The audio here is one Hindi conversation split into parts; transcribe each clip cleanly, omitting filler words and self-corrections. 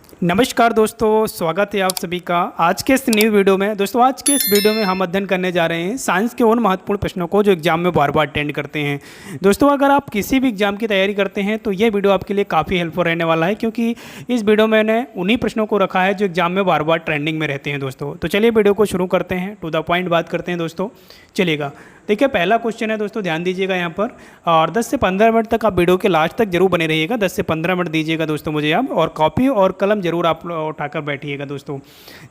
नमस्कार दोस्तों, स्वागत है आप सभी का आज के इस न्यू वीडियो में। दोस्तों आज के इस वीडियो में हम अध्ययन करने जा रहे हैं साइंस के उन महत्वपूर्ण प्रश्नों को जो एग्जाम में बार बार अटेंड करते हैं। दोस्तों अगर आप किसी भी एग्जाम की तैयारी करते हैं तो ये वीडियो आपके लिए काफ़ी हेल्पफुल रहने वाला है, क्योंकि इस वीडियो में मैंने उन्हीं प्रश्नों को रखा है जो एग्जाम में बार बार ट्रेंडिंग में रहते हैं। दोस्तों तो चलिए वीडियो को शुरू करते हैं, टू द पॉइंट बात करते हैं। दोस्तों चलिएगा, देखिए पहला क्वेश्चन है दोस्तों, ध्यान दीजिएगा यहाँ पर। और 10 से 15 मिनट तक आप वीडियो के लास्ट तक जरूर बने रहिएगा। 10 से 15 मिनट दीजिएगा दोस्तों मुझे आप, और कॉपी और कलम जरूर आप उठाकर बैठिएगा दोस्तों।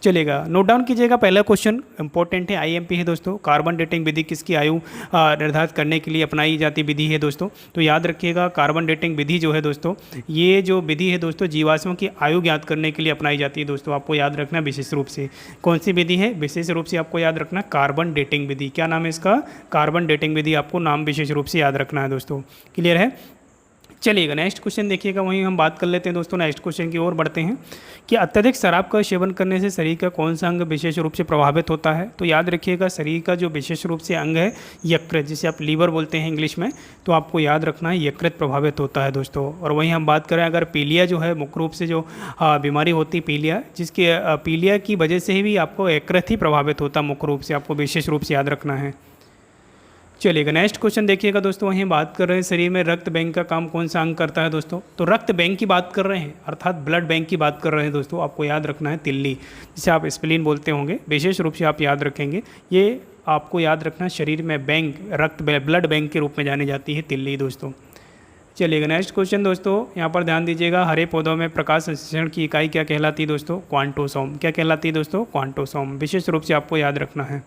चलिएगा, नोट डाउन कीजिएगा। पहला क्वेश्चन इंपॉर्टेंट है, आईएमपी है दोस्तों। कार्बन डेटिंग विधि किसकी आयु निर्धारित करने के लिए अपनाई जाती विधि है दोस्तों? तो याद रखिएगा, कार्बन डेटिंग विधि जो है दोस्तों, ये जो विधि है दोस्तों जीवाश्मों की आयु ज्ञात करने के लिए अपनाई जाती है दोस्तों। आपको याद रखना विशेष रूप से कौन सी विधि है, विशेष रूप से आपको याद रखना कार्बन डेटिंग विधि। क्या नाम है इसका? कार्बन डेटिंग विधि। आपको नाम विशेष रूप से याद रखना है दोस्तों। क्लियर है? चलिएगा, नेक्स्ट क्वेश्चन देखिएगा, वहीं हम बात कर लेते हैं दोस्तों। नेक्स्ट क्वेश्चन की ओर बढ़ते हैं कि अत्यधिक शराब का सेवन करने से शरीर का कौन सा अंग विशेष रूप से प्रभावित होता है? तो याद रखिएगा, शरीर का जो विशेष रूप से अंग है यकृत, जिसे आप लीवर बोलते हैं इंग्लिश में, तो आपको याद रखना है यकृत प्रभावित होता है दोस्तों। और वहीं हम बात करें अगर पीलिया जो है, मुख्य रूप से जो बीमारी होती है पीलिया, जिसके पीलिया की वजह से भी आपको यकृत ही प्रभावित होता है मुख्य रूप से, आपको विशेष रूप से याद रखना है। चलिएगा, नेक्स्ट क्वेश्चन देखिएगा दोस्तों, वहीं बात कर रहे हैं शरीर में रक्त बैंक का काम कौन सा अंग करता है दोस्तों? तो रक्त बैंक की बात कर रहे हैं, अर्थात ब्लड बैंक की बात कर रहे हैं दोस्तों। आपको याद रखना है तिल्ली, जिसे आप स्प्लीन बोलते होंगे, विशेष रूप से आप याद रखेंगे। ये आपको याद रखना, शरीर में बैंक, रक्त ब्लड बैंक के रूप में जानी जाती है तिल्ली दोस्तों। चलिएगा, नेक्स्ट क्वेश्चन दोस्तों, यहाँ पर ध्यान दीजिएगा, हरे पौधों में प्रकाश संश्लेषण की इकाई क्या कहलाती है दोस्तों? क्वांटोसोम। क्या कहलाती है दोस्तों? क्वांटोसोम। विशेष रूप से आपको याद रखना है।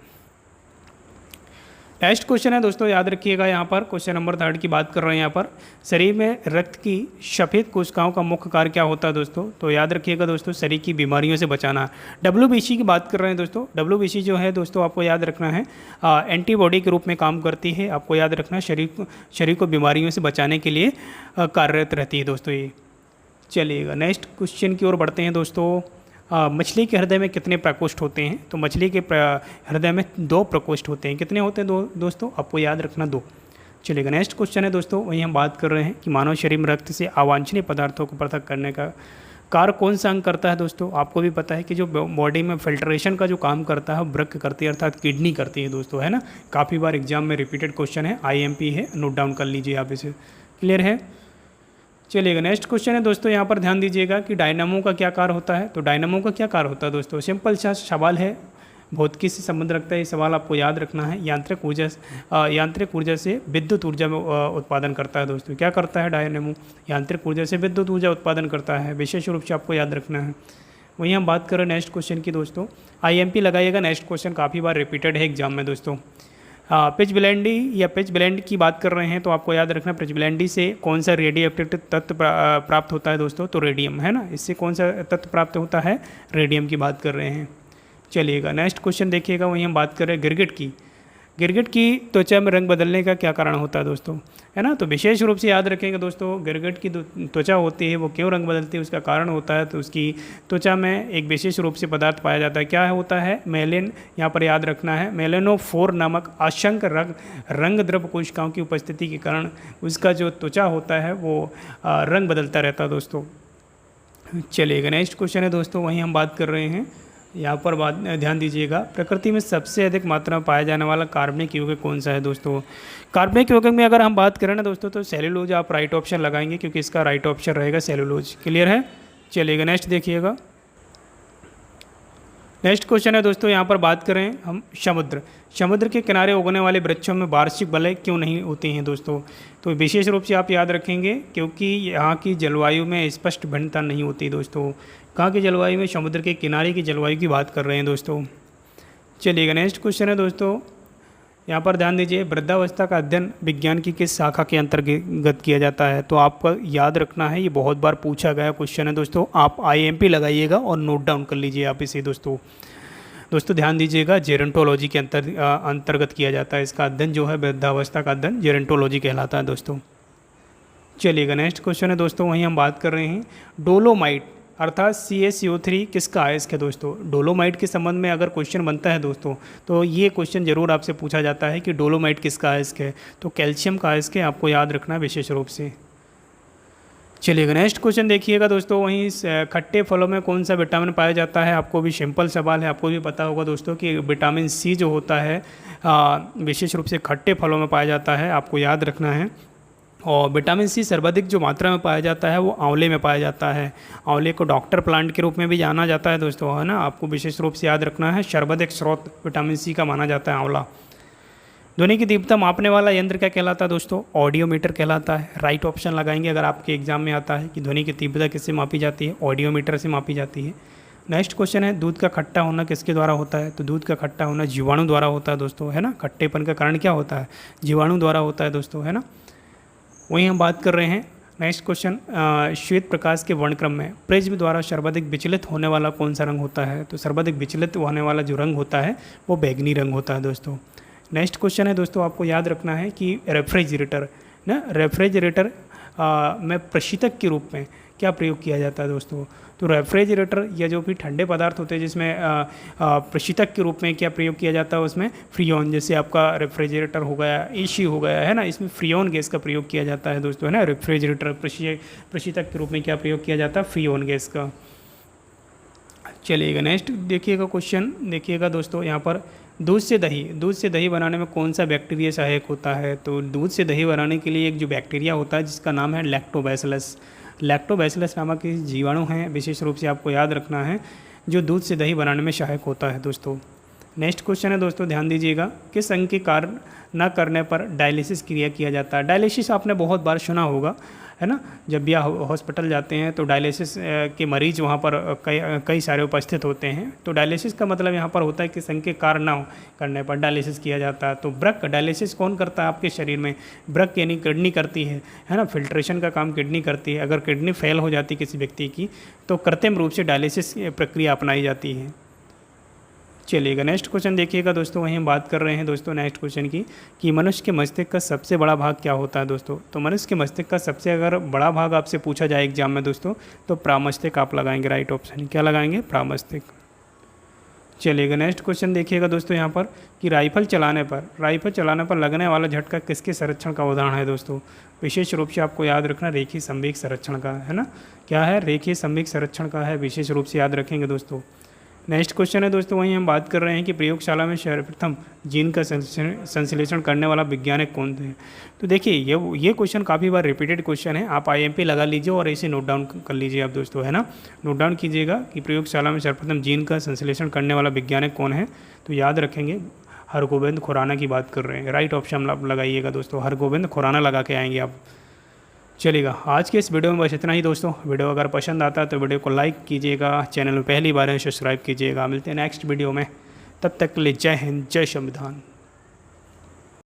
नेक्स्ट क्वेश्चन है दोस्तों, याद रखिएगा, यहाँ पर क्वेश्चन नंबर 3 की बात कर रहे हैं। यहाँ पर शरीर में रक्त की सफ़ेद कोशिकाओं का मुख्य कार्य क्या होता है दोस्तों? तो याद रखिएगा दोस्तों, शरीर की बीमारियों से बचाना। WBC की बात कर रहे हैं दोस्तों। WBC जो है दोस्तों, आपको याद रखना है एंटीबॉडी के रूप में काम करती है। आपको याद रखना, शरीर को बीमारियों से बचाने के लिए कार्यरत रहती है दोस्तों ये। चलिएगा, नेक्स्ट क्वेश्चन की ओर बढ़ते हैं दोस्तों। मछली के हृदय में कितने प्रकोष्ठ होते हैं? तो मछली के हृदय में 2 प्रकोष्ठ होते हैं। कितने होते हैं दोस्तों? आपको याद रखना 2। चलिएगा, नेक्स्ट क्वेश्चन है दोस्तों, वहीं हम बात कर रहे हैं कि मानव शरीर में रक्त से अवांछनीय पदार्थों को पृथक करने का कार्य कौन सा अंग करता है दोस्तों? आपको भी पता है कि जो बॉडी में फिल्ट्रेशन का जो काम करता है वृक्क करती है, अर्थात किडनी करती है दोस्तों, है ना। काफ़ी बार एग्जाम में रिपीटेड क्वेश्चन है, IMP है, नोट डाउन कर लीजिए आप इसे। क्लियर है? चलिएगा, नेक्स्ट क्वेश्चन है दोस्तों, यहाँ पर ध्यान दीजिएगा कि डायनामो का क्या कार्य होता है? तो डायनामो का क्या कार्य होता है दोस्तों? सिंपल सा सवाल है, भौतिकी से संबंध रखता है ये सवाल, आपको याद रखना है। यांत्रिक ऊर्जा से विद्युत ऊर्जा में उत्पादन करता है दोस्तों। क्या करता है डायनामो? यांत्रिक ऊर्जा से विद्युत ऊर्जा उत्पादन करता है, विशेष रूप से आपको याद रखना है। वहीं हम बात करें नेक्स्ट क्वेश्चन की दोस्तों, IMP लगाइएगा, नेक्स्ट क्वेश्चन काफ़ी बार रिपीटेड है एग्जाम में दोस्तों। पिचब्लेंडी या पिचब्लेंड की बात कर रहे हैं, तो आपको याद रखना पिचब्लेंडी से कौन सा रेडियो एक्टिव तत्व प्राप्त होता है दोस्तों? तो रेडियम, है ना। इससे कौन सा तत्व प्राप्त होता है? रेडियम की बात कर रहे हैं। चलिएगा, नेक्स्ट क्वेश्चन देखिएगा, वहीं हम बात कर रहे हैं गिरगिट की। गिरगिट की त्वचा में रंग बदलने का क्या कारण होता है दोस्तों? है ना। तो विशेष रूप से याद रखेंगे दोस्तों, गिरगिट की त्वचा होती है वो क्यों रंग बदलती है, उसका कारण होता है, तो उसकी त्वचा में एक विशेष रूप से पदार्थ पाया जाता है। क्या होता है? मेलिन। यहाँ पर याद रखना है, मेलेनोफोर नामक असंख्य रंग द्रव कोशिकाओं की उपस्थिति के कारण उसका जो त्वचा होता है वो रंग बदलता रहता है दोस्तों। चलिएगा, नेक्स्ट क्वेश्चन है दोस्तों, वहीं हम बात कर रहे हैं, यहाँ पर बात ध्यान दीजिएगा, प्रकृति में सबसे अधिक मात्रा में पाया जाने वाला कार्बनिक यौगिक कौन सा है दोस्तों? कार्बनिक यौगिक में अगर हम बात करें ना दोस्तों, तो सेलुलोज आप राइट ऑप्शन लगाएंगे, क्योंकि इसका राइट ऑप्शन रहेगा सेलुलोज। क्लियर है? चलिएगा, नेक्स्ट देखिएगा, नेक्स्ट क्वेश्चन है दोस्तों, यहाँ पर बात करें हम समुद्र के किनारे उगने वाले वृक्षों में वार्षिक बलय क्यों नहीं होती हैं दोस्तों? तो विशेष रूप से आप याद रखेंगे, क्योंकि यहाँ की जलवायु में स्पष्ट भिन्नता नहीं होती दोस्तों। कहाँ की जलवायु में? समुद्र के किनारे की जलवायु की बात कर रहे हैं दोस्तों। चलिएगा, नेक्स्ट क्वेश्चन है दोस्तों, यहाँ पर ध्यान दीजिए, वृद्धावस्था का अध्ययन विज्ञान की किस शाखा के अंतर्गत किया जाता है? तो आपको याद रखना है, ये बहुत बार पूछा गया क्वेश्चन है दोस्तों। आप IMP लगाइएगा और नोट डाउन कर लीजिए आप इसे दोस्तों ध्यान दीजिएगा, जेरेंटोलॉजी के अंतर्गत किया जाता है इसका अध्ययन, जो है वृद्धावस्था का अध्ययन जेरेंटोलॉजी कहलाता है दोस्तों। चलिएगा, नेक्स्ट क्वेश्चन है दोस्तों, वहीं हम बात कर रहे हैं डोलोमाइट अर्थात CaCO3 किसका अयस्क है दोस्तों? डोलोमाइट के संबंध में अगर क्वेश्चन बनता है दोस्तों, तो ये क्वेश्चन जरूर आपसे पूछा जाता है कि डोलोमाइट किसका अयस्क है? तो कैल्शियम का अयस्क है, आपको याद रखना है विशेष रूप से। चलिएगा नेक्स्ट क्वेश्चन देखिएगा दोस्तों, वहीं खट्टे फलों में कौन सा विटामिन पाया जाता है। आपको भी सिंपल सवाल है, आपको भी पता होगा दोस्तों कि विटामिन सी जो होता है विशेष रूप से खट्टे फलों में पाया जाता है, आपको याद रखना है। और विटामिन सी सर्वाधिक जो मात्रा में पाया जाता है वो आंवले में पाया जाता है। आंवले को डॉक्टर प्लांट के रूप में भी जाना जाता है दोस्तों, है ना, आपको विशेष रूप से याद रखना है। सर्वाधिक स्रोत विटामिन सी का माना जाता है आंवला। ध्वनि की तीव्रता मापने वाला यंत्र क्या कहलाता है दोस्तों? ऑडियोमीटर कहलाता है। राइट ऑप्शन लगाएंगे अगर आपके एग्जाम में आता है कि ध्वनि की तीव्रता किससे मापी जाती है, ऑडियोमीटर से मापी जाती है। नेक्स्ट क्वेश्चन है, दूध का खट्टा होना किसके द्वारा होता है? तो दूध का खट्टा होना जीवाणु द्वारा होता है दोस्तों, है ना। खट्टेपन का कारण क्या होता है? जीवाणु द्वारा होता है दोस्तों, है ना। वहीं हम बात कर रहे हैं नेक्स्ट क्वेश्चन, श्वेत प्रकाश के वर्णक्रम में प्रिज्म द्वारा सर्वाधिक विचलित होने वाला कौन सा रंग होता है? तो सर्वाधिक विचलित होने वाला जो रंग होता है वो बैगनी रंग होता है दोस्तों। नेक्स्ट क्वेश्चन है दोस्तों, आपको याद रखना है कि रेफ्रिजरेटर में प्रशीतक के रूप में क्या प्रयोग किया जाता है दोस्तों? तो रेफ्रिजरेटर या जो भी ठंडे पदार्थ होते हैं जिसमें प्रशीतक के रूप में क्या प्रयोग किया जाता है, उसमें फ्रीऑन, जैसे आपका रेफ्रिजरेटर हो गया, एसी हो गया, है ना, इसमें फ्रीऑन गैस का प्रयोग किया जाता है दोस्तों, है ना। रेफ्रिजरेटर प्रशीतक के रूप में क्या प्रयोग किया जाता है? फ्रीऑन गैस का। चलिएगा नेक्स्ट देखिएगा क्वेश्चन, देखिएगा दोस्तों यहाँ पर, दूध से दही बनाने में कौन सा बैक्टीरिया सहायक होता है? तो दूध से दही बनाने के लिए एक जो बैक्टीरिया होता है जिसका नाम है लैक्टोबैसिलस नामक जीवाणु हैं, विशेष रूप से आपको याद रखना है, जो दूध से दही बनाने में सहायक होता है दोस्तों। नेक्स्ट क्वेश्चन है दोस्तों, ध्यान दीजिएगा, किस अंग के कारण न करने पर डायलिसिस क्रिया किया जाता है? डायलिसिस आपने बहुत बार सुना होगा, है ना। जब भी हॉस्पिटल जाते हैं तो डायलिसिस के मरीज वहाँ पर कई सारे उपस्थित होते हैं। तो डायलिसिस का मतलब यहाँ पर होता है कि संघ के कार्य न करने पर डायलिसिस किया जाता है। तो ब्रक डायलिसिस कौन करता है आपके शरीर में? ब्रक यानी किडनी करती है ना, फिल्ट्रेशन का काम किडनी करती है। अगर किडनी फेल हो जाती किसी व्यक्ति की तो कृत्रिम रूप से डायलिसिस प्रक्रिया अपनाई जाती है। चलिएगा नेक्स्ट क्वेश्चन देखिएगा दोस्तों, वहीं हम बात कर रहे हैं दोस्तों नेक्स्ट क्वेश्चन की कि मनुष्य के मस्तिष्क का सबसे बड़ा भाग क्या होता है दोस्तों? तो मनुष्य के मस्तिष्क का सबसे अगर बड़ा भाग आपसे पूछा जाए एग्जाम में दोस्तों तो प्रामस्तिष्क आप लगाएंगे। राइट ऑप्शन क्या लगाएंगे? प्रामस्तिष्क। चलिएगा नेक्स्ट क्वेश्चन देखिएगा दोस्तों यहाँ पर कि राइफल चलाने पर लगने वाला झटका किसके संरक्षण का उदाहरण है दोस्तों? विशेष रूप से आपको याद रखना रेखीय संवेग संरक्षण का, है ना। क्या है? रेखीय संवेग संरक्षण का है, विशेष रूप से याद रखेंगे दोस्तों। नेक्स्ट क्वेश्चन है दोस्तों, वहीं हम बात कर रहे हैं कि प्रयोगशाला में सर्वप्रथम जीन का संश्लेषण करने वाला वैज्ञानिक कौन थे? तो देखिए ये क्वेश्चन काफ़ी बार रिपीटेड क्वेश्चन है, आप IMP लगा लीजिए और इसे नोट डाउन कर लीजिए आप दोस्तों, है ना। नोट डाउन कीजिएगा कि प्रयोगशाला में सर्वप्रथम जीन का संश्लेषण करने वाला वैज्ञानिक कौन है? तो याद रखेंगे हरगोविंद खुराना की बात कर रहे हैं। राइट ऑप्शन आप लगाइएगा दोस्तों, हरगोविंद खुराना लगा के आएंगे आप। चलिएगा आज के इस वीडियो में बस इतना ही दोस्तों। वीडियो अगर पसंद आता है तो वीडियो को लाइक कीजिएगा, चैनल में पहली बार है सब्सक्राइब कीजिएगा। मिलते हैं नेक्स्ट वीडियो में, तब तक के लिए जय हिंद, जय संविधान।